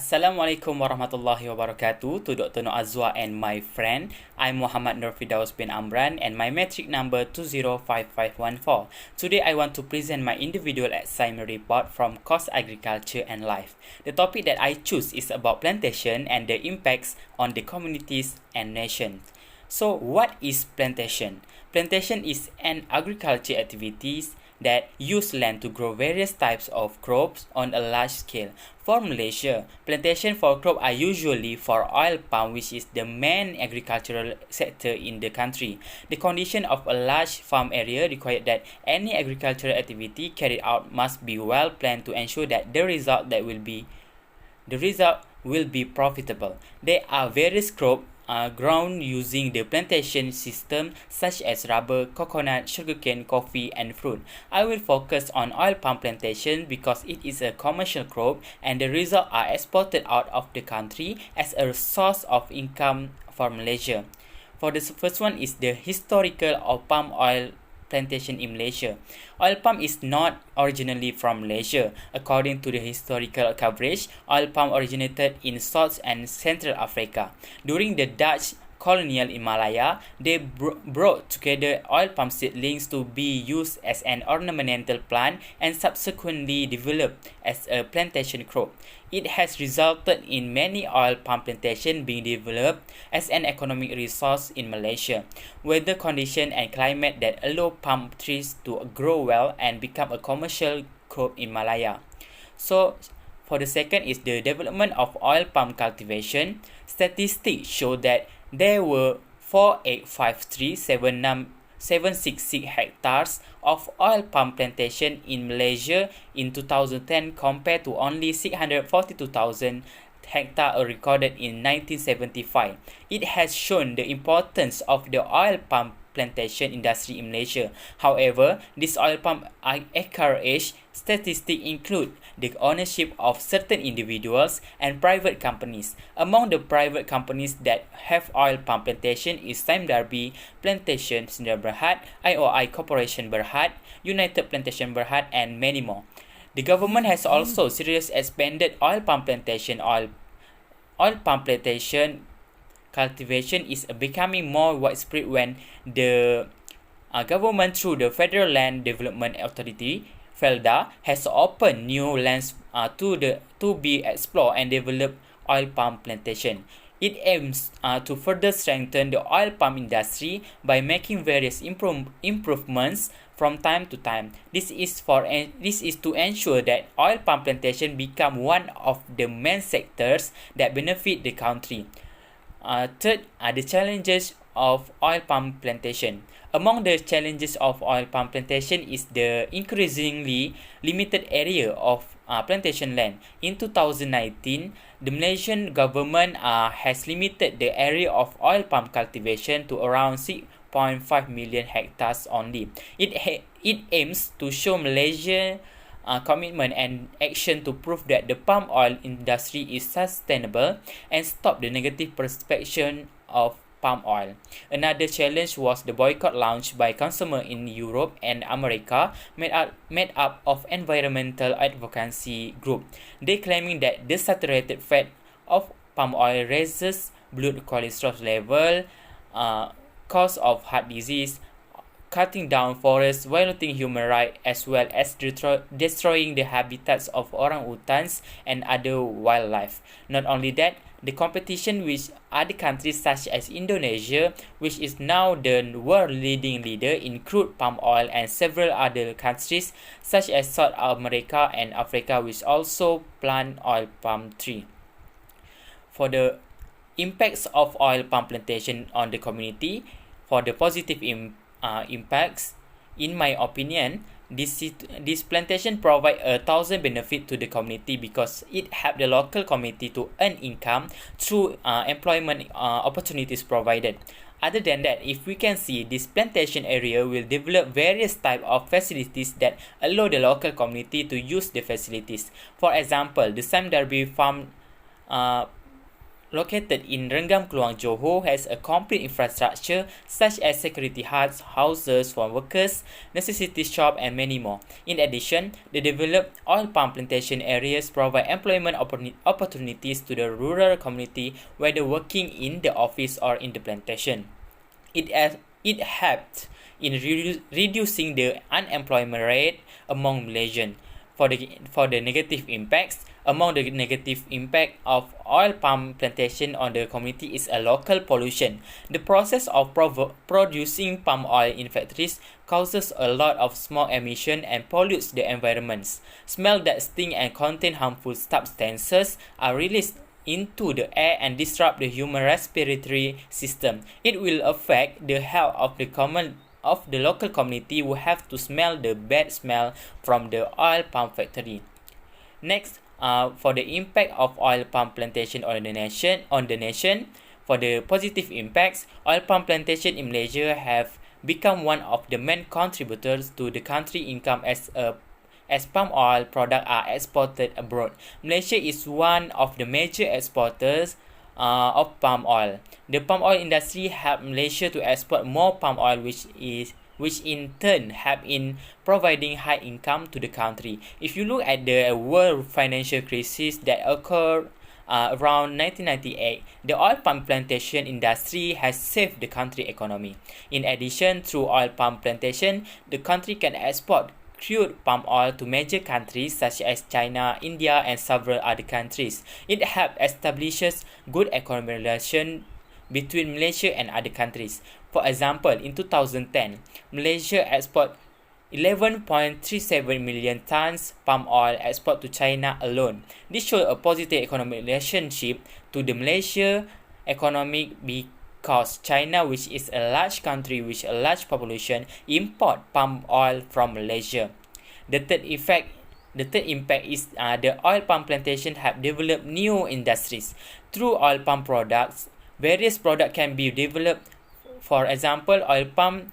Assalamualaikum warahmatullahi wabarakatuh to Dr. NORAZUA and my friend. I'm Muhammad NURFIRDAUS bin AMRAN and my matric number 205514. Today I want to present my individual assignment report from Course Agriculture and Life. The topic that I choose is about plantation and the impacts on the communities and nation. So what is plantation? Plantation is an agriculture activities that use land to grow various types of crops on a large scale. For Malaysia, plantation for crop are usually for oil palm, which is the main agricultural sector in the country. The condition of a large farm area required that any agricultural activity carried out must be well planned to ensure that the result will be profitable. There are various crops grown using the plantation system such as rubber, coconut, sugarcane, coffee, and fruit. I will focus on oil palm plantation because it is a commercial crop and the results are exported out of the country as a source of income for Malaysia. For the first one is the historical of palm oil plantation in Malaysia. Oil palm is not originally from Malaysia. According to the historical coverage, oil palm originated in South and Central Africa. During the Dutch colonial in Malaya, they brought together oil palm seedlings to be used as an ornamental plant and subsequently developed as a plantation crop. It has resulted in many oil palm plantations being developed as an economic resource in Malaysia. Weather conditions and climate that allow palm trees to grow well and become a commercial crop in Malaya. So, for the second is the development of oil palm cultivation. Statistics show that there were 4,853,766 hectares of oil palm plantation in Malaysia in 2010 compared to only 642,000 hectares recorded in 1975. It has shown the importance of the oil palm plantation industry in Malaysia. However, this oil palm acreage statistics include the ownership of certain individuals and private companies. Among the private companies that have oil palm plantation is Sime Darby Plantation Sdn Berhad, IOI Corporation Berhad, United Plantation Berhad, and many more. The government has also seriously expanded oil palm plantation. Oil palm plantation cultivation is becoming more widespread when the government through the Federal Land Development Authority FELDA has opened new lands to be explored and develop oil palm plantation. It aims to further strengthen the oil palm industry by making various improvements from time to time. This is to ensure that oil palm plantation become one of the main sectors that benefit the country. Third are the challenges of oil palm plantation. Among the challenges of oil palm plantation is the increasingly limited area of plantation land. In 2019, the Malaysian government has limited the area of oil palm cultivation to around 6.5 million hectares only. It aims to show Malaysia commitment and action to prove that the palm oil industry is sustainable and stop the negative perception of palm oil. Another challenge was the boycott launched by consumers in Europe and America made up of environmental advocacy group. They claiming that the saturated fat of palm oil raises blood cholesterol level, cause of heart disease, cutting down forests, violating human rights, as well as destroying the habitats of orangutans and other wildlife. Not only that, the competition with other countries such as Indonesia, which is now the world leading leader in crude palm oil, and several other countries such as South America and Africa, which also plant oil palm tree. For the impacts of oil palm plantation on the community, for the positive impacts, in my opinion, this plantation provide 1,000 benefit to the community because it help the local community to earn income through employment opportunities provided. Other than that, if we can see, this plantation area will develop various type of facilities that allow the local community to use the facilities. For example, the Sime Darby farm located in Renggam, Kluang, Johor, has a complete infrastructure such as security huts, houses for workers, necessity shop, and many more. In addition, the developed oil palm plantation areas provide employment opportunities to the rural community, whether working in the office or in the plantation. It helped in reducing the unemployment rate among Malaysians. For the negative impacts, among the negative impact of oil palm plantation on the community is a local pollution. The process of producing palm oil in factories causes a lot of smoke emission and pollutes the environments. Smell that stink and contain harmful substances are released into the air and disrupt the human respiratory system. It will affect the health of the local community who have to smell the bad smell from the oil palm factory. Next, for the impact of oil palm plantation on the nation, for the positive impacts, oil palm plantation in Malaysia have become one of the main contributors to the country income as palm oil products are exported abroad. Malaysia is one of the major exporters of palm oil. The palm oil industry helped Malaysia to export more palm oil, which in turn help in providing high income to the country. If you look at the world financial crisis that occurred around 1998, the oil palm plantation industry has saved the country economy. In addition, through oil palm plantation, the country can export crude palm oil to major countries such as China, India, and several other countries. It helped establishes good economic relations between Malaysia and other countries. For example, in 2010, Malaysia export 11.37 million tons palm oil export to China alone. This shows a positive economic relationship to the Malaysia economic because China, which is a large country with a large population, import palm oil from Malaysia. The third impact is the oil palm plantation have developed new industries. Through oil palm products, various products can be developed. For example, through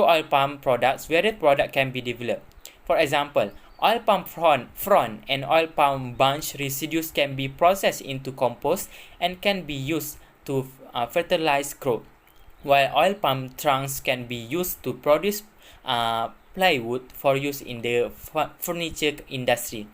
oil palm products, various products can be developed. For example, oil palm frond and oil palm bunch residues can be processed into compost and can be used to fertilize crop, while oil palm trunks can be used to produce plywood for use in the furniture industry.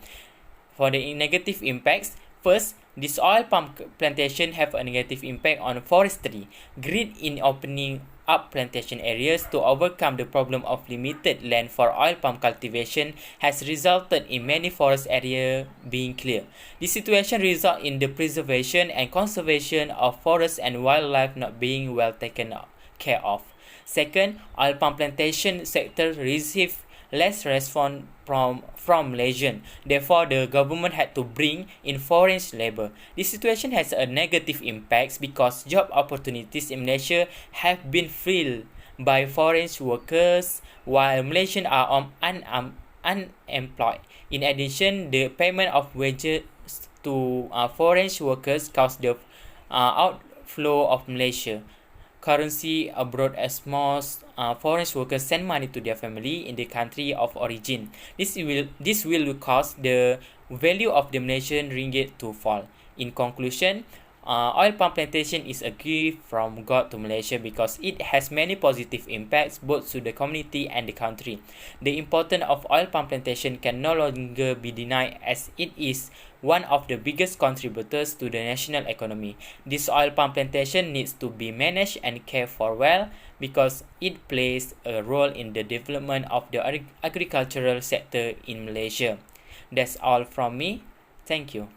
For the negative impacts, first, this oil palm plantation have a negative impact on forestry. Greed in opening up plantation areas to overcome the problem of limited land for oil palm cultivation has resulted in many forest areas being cleared. This situation results in the preservation and conservation of forests and wildlife not being well taken care of. Second, oil palm plantation sector received less response from Malaysian. Therefore, the government had to bring in foreign labor. This situation has a negative impact because job opportunities in Malaysia have been filled by foreign workers while Malaysians are unemployed. In addition, the payment of wages to foreign workers caused the outflow of Malaysia currency abroad as most foreign workers send money to their family in the country of origin. This will cause the value of the Malaysian ringgit to fall. In conclusion, oil palm plantation is a gift from God to Malaysia because it has many positive impacts both to the community and the country. The importance of oil palm plantation can no longer be denied as it is one of the biggest contributors to the national economy. This oil palm plantation needs to be managed and cared for well because it plays a role in the development of the agricultural sector in Malaysia. That's all from me. Thank you.